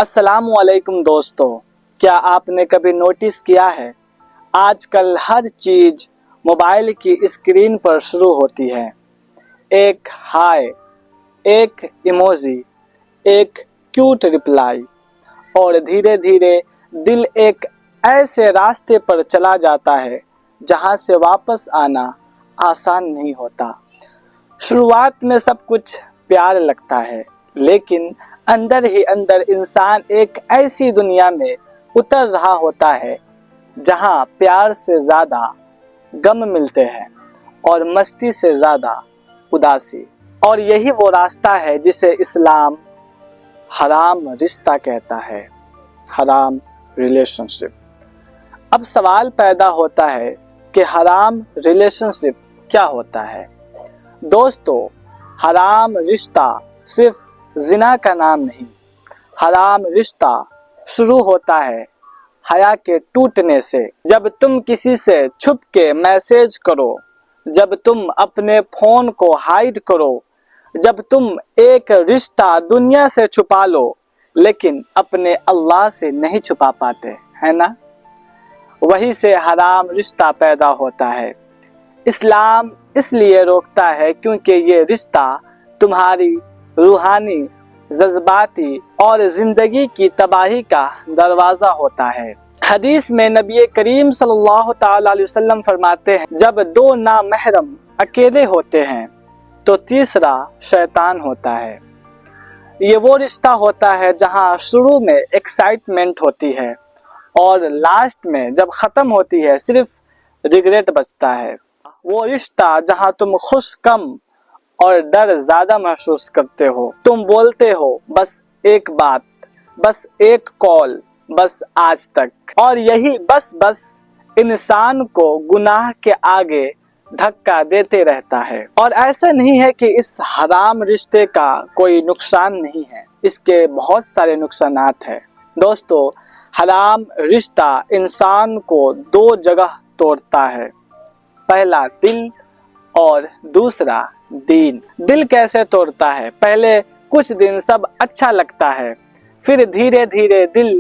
السلام علیکم دوستو، کیا آپ نے کبھی نوٹس کیا ہے آج کل ہر چیز موبائل کی اسکرین پر شروع ہوتی ہے۔ ایک ہائے، ایک ایموجی، ایک کیوٹ رپلائی، اور دھیرے دھیرے دل ایک ایسے راستے پر چلا جاتا ہے جہاں سے واپس آنا آسان نہیں ہوتا۔ شروعات میں سب کچھ پیار لگتا ہے، لیکن اندر ہی اندر انسان ایک ایسی دنیا میں اتر رہا ہوتا ہے جہاں پیار سے زیادہ غم ملتے ہیں اور مستی سے زیادہ اداسی۔ اور یہی وہ راستہ ہے جسے اسلام حرام رشتہ کہتا ہے، حرام ریلیشن شپ۔ اب سوال پیدا ہوتا ہے کہ حرام ریلیشن شپ کیا ہوتا ہے؟ دوستو، حرام رشتہ صرف زنا کا نام نہیں۔ حرام رشتہ شروع ہوتا ہے حیا کے ٹوٹنے سے۔ جب تم کسی سے چھپ کے میسج کرو، جب تم اپنے فون کو ہائیڈ کرو، جب تم ایک رشتہ دنیا سے چھپا لو لیکن اپنے اللہ سے نہیں چھپا پاتے، ہے نا؟ وہی سے حرام رشتہ پیدا ہوتا ہے۔ اسلام اس لیے روکتا ہے کیونکہ یہ رشتہ تمہاری روحانی، جذباتی اور زندگی کی تباہی کا دروازہ ہوتا ہے۔ حدیث میں نبی کریم صلی اللہ تعالی علیہ وسلم فرماتے ہیں، جب دو نامحرم اکیلے ہوتے ہیں تو تیسرا شیطان ہوتا ہے۔ یہ وہ رشتہ ہوتا ہے جہاں شروع میں ایکسائٹمنٹ ہوتی ہے اور لاسٹ میں جب ختم ہوتی ہے صرف ریگریٹ بچتا ہے۔ وہ رشتہ جہاں تم خوش کم اور ڈر زیادہ محسوس کرتے ہو۔ تم بولتے ہو بس ایک بات، بس ایک کال، بس آج تک، اور یہی بس انسان کو گناہ کے آگے دھکا دیتے رہتا ہے۔ اور ایسا نہیں ہے کہ اس حرام رشتے کا کوئی نقصان نہیں ہے، اس کے بہت سارے نقصانات ہیں۔ دوستو، حرام رشتہ انسان کو دو جگہ توڑتا ہے، پہلا دل اور دوسرا دین۔ دل کیسے توڑتا ہے؟ پہلے کچھ دن سب اچھا لگتا ہے، پھر دھیرے دھیرے دل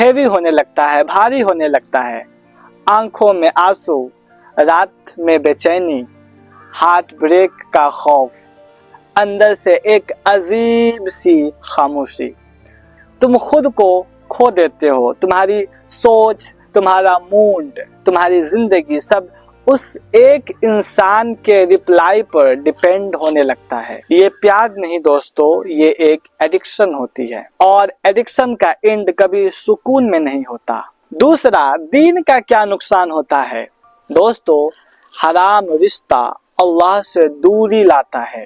ہیوی ہونے لگتا ہے، بھاری ہونے لگتا ہے۔ آنکھوں میں آنسو، رات میں بے چینی، ہارٹ بریک کا خوف، اندر سے ایک عجیب سی خاموشی۔ تم خود کو کھو دیتے ہو، تمہاری سوچ، تمہارا موڈ، تمہاری زندگی سب اس ایک انسان کے رپلائی پر ڈیپینڈ ہونے لگتا ہے۔ یہ پیار نہیں دوستو، یہ ایک ایڈکشن ہوتی ہے، اور ایڈکشن کا اینڈ کبھی سکون میں نہیں ہوتا۔ دوسرا، دین کا کیا نقصان ہوتا ہے؟ دوستو، حرام رشتہ اللہ سے دوری لاتا ہے۔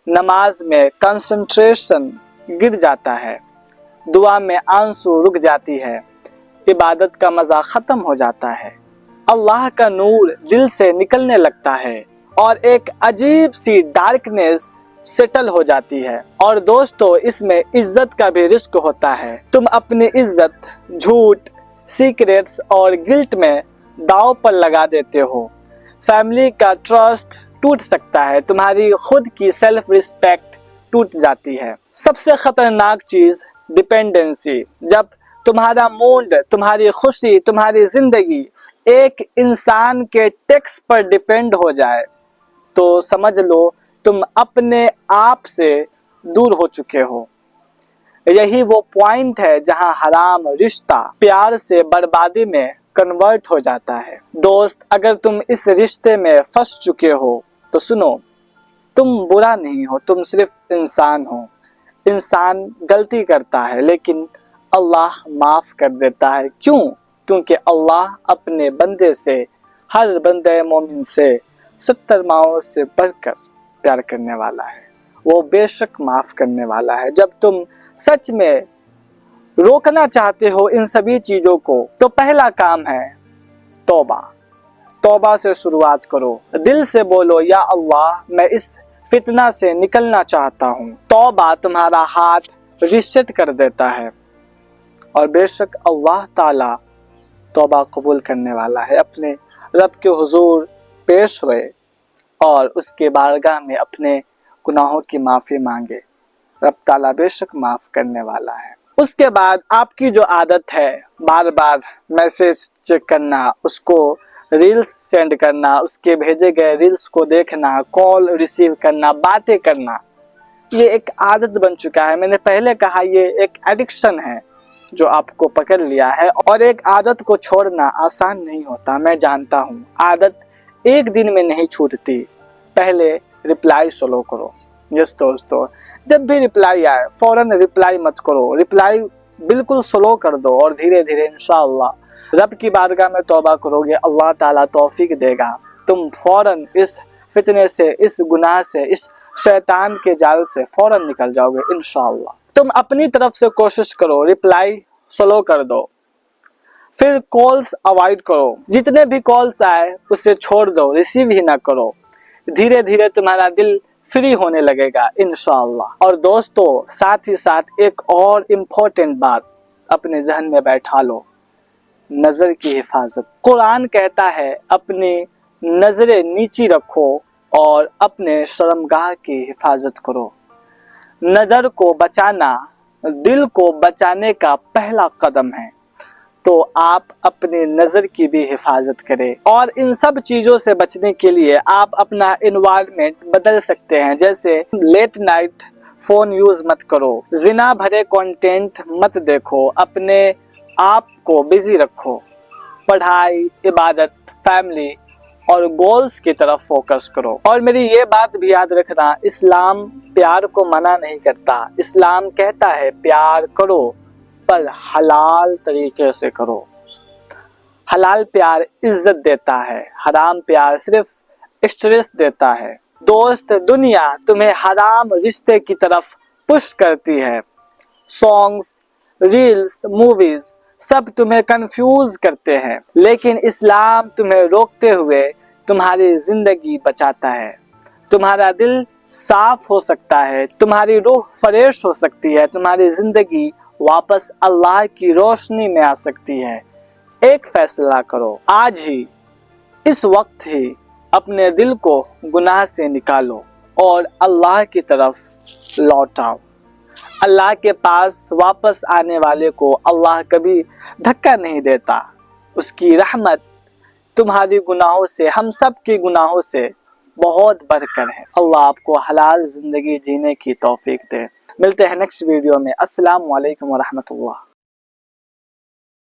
نماز میں کنسنٹریشن گر جاتا ہے، دعا میں آنسو رک جاتی ہے، عبادت کا مزہ ختم ہو جاتا ہے، اللہ کا نور دل سے نکلنے لگتا ہے، اور ایک عجیب سی ڈارکنیس سیٹل ہو جاتی ہے۔ اور دوستو، اس میں عزت کا بھی رسک ہوتا ہے۔ تم اپنی عزت جھوٹ، سیکریٹس اور گلٹ میں داؤ پر لگا دیتے ہو۔ فیملی کا ٹرسٹ ٹوٹ سکتا ہے، تمہاری خود کی سیلف ریسپیکٹ ٹوٹ جاتی ہے۔ سب سے خطرناک چیز ڈیپینڈنسی۔ جب تمہارا موڈ، تمہاری خوشی، تمہاری زندگی ایک انسان کے ٹیکس پر ڈیپینڈ ہو جائے تو سمجھ لو تم اپنے آپ سے دور ہو چکے ہو۔ یہی وہ پوائنٹ ہے جہاں حرام رشتہ پیار سے بربادی میں کنورٹ ہو جاتا ہے۔ دوست، اگر تم اس رشتے میں پھنس چکے ہو تو سنو، تم برا نہیں ہو، تم صرف انسان ہو۔ انسان غلطی کرتا ہے لیکن اللہ معاف کر دیتا ہے۔ کیوں؟ کیونکہ اللہ اپنے بندے سے، ہر بندے مومن سے 70 ماؤں سے بڑھ کر پیار کرنے والا ہے۔ وہ بے شک معاف کرنے والا ہے۔ جب تم سچ میں روکنا چاہتے ہو ان سبھی چیزوں کو تو پہلا کام ہے توبہ۔ توبہ سے شروعات کرو، دل سے بولو، یا اللہ، میں اس فتنہ سے نکلنا چاہتا ہوں۔ توبہ تمہارا ہاتھ ریسیٹ کر دیتا ہے، اور بے شک اللہ تعالی توبہ قبول کرنے والا ہے۔ اپنے رب کے حضور پیش ہوئے اور اس کے بارگاہ میں اپنے گناہوں کی معافی مانگے، رب تعالیٰ بے شک معاف کرنے والا ہے۔ اس کے بعد آپ کی جو عادت ہے بار بار میسج چیک کرنا، اس کو ریلز سینڈ کرنا، اس کے بھیجے گئے ریلز کو دیکھنا، کال ریسیو کرنا، باتیں کرنا، یہ ایک عادت بن چکا ہے۔ میں نے پہلے کہا یہ ایک ایڈکشن ہے جو آپ کو پکڑ لیا ہے، اور ایک عادت کو چھوڑنا آسان نہیں ہوتا، میں جانتا ہوں۔ عادت ایک دن میں نہیں چھوٹتی، پہلے رپلائی سلو کرو۔ یس دوستو، جب بھی رپلائی آئے فوراً رپلائی مت کرو، رپلائی بالکل سلو کر دو، اور دھیرے دھیرے انشاءاللہ رب کی بارگاہ میں توبہ کرو گے، اللہ تعالیٰ توفیق دے گا، تم فوراً اس فتنے سے، اس گناہ سے، اس شیطان کے جال سے فوراً نکل جاؤ گے انشاءاللہ۔ تم اپنی طرف سے کوشش کرو، رپلائی سلو کر دو، پھر کالز اوائڈ کرو، جتنے بھی کالز آئے اسے چھوڑ دو، ریسیو ہی نہ کرو، دھیرے دھیرے تمہارا دل فری ہونے لگے گا انشاءاللہ۔ اور دوستو، ساتھ ہی ساتھ ایک اور امپورٹنٹ بات اپنے ذہن میں بیٹھا لو، نظر کی حفاظت۔ قرآن کہتا ہے اپنی نظریں نیچی رکھو اور اپنے شرمگاہ کی حفاظت کرو۔ نظر کو بچانا دل کو بچانے کا پہلا قدم ہے، تو آپ اپنی نظر کی بھی حفاظت کریں۔ اور ان سب چیزوں سے بچنے کے لیے آپ اپنا انوائرمنٹ بدل سکتے ہیں، جیسے لیٹ نائٹ فون یوز مت کرو، زنا بھرے کنٹینٹ مت دیکھو، اپنے آپ کو بزی رکھو، پڑھائی، عبادت، فیملی اور گولز کی طرف فوکس کرو۔ اور میری یہ بات بھی یاد رکھنا، اسلام پیار کو منع نہیں کرتا، اسلام کہتا ہے پیار کرو پر حلال طریقے سے کرو۔ حلال پیار عزت دیتا ہے، حرام پیار صرف اسٹریس دیتا ہے۔ دوست، دنیا تمہیں حرام رشتے کی طرف پش کرتی ہے، سانگز، ریلز، موویز سب تمہیں کنفیوز کرتے ہیں، لیکن اسلام تمہیں روکتے ہوئے تمہاری زندگی بچاتا ہے۔ تمہارا دل صاف ہو سکتا ہے، تمہاری روح فریش ہو سکتی ہے، تمہاری زندگی واپس اللہ کی روشنی میں آ سکتی ہے۔ ایک فیصلہ کرو، آج ہی، اس وقت ہی اپنے دل کو گناہ سے نکالو اور اللہ کی طرف لوٹ آؤ۔ اللہ کے پاس واپس آنے والے کو اللہ کبھی دھکا نہیں دیتا، اس کی رحمت تمہاری گناہوں سے، ہم سب کے گناہوں سے بہت بڑھ کر ہے۔ اللہ آپ کو حلال زندگی جینے کی توفیق دے۔ ملتے ہیں نیکسٹ ویڈیو میں۔ السلام علیکم ورحمۃ اللہ۔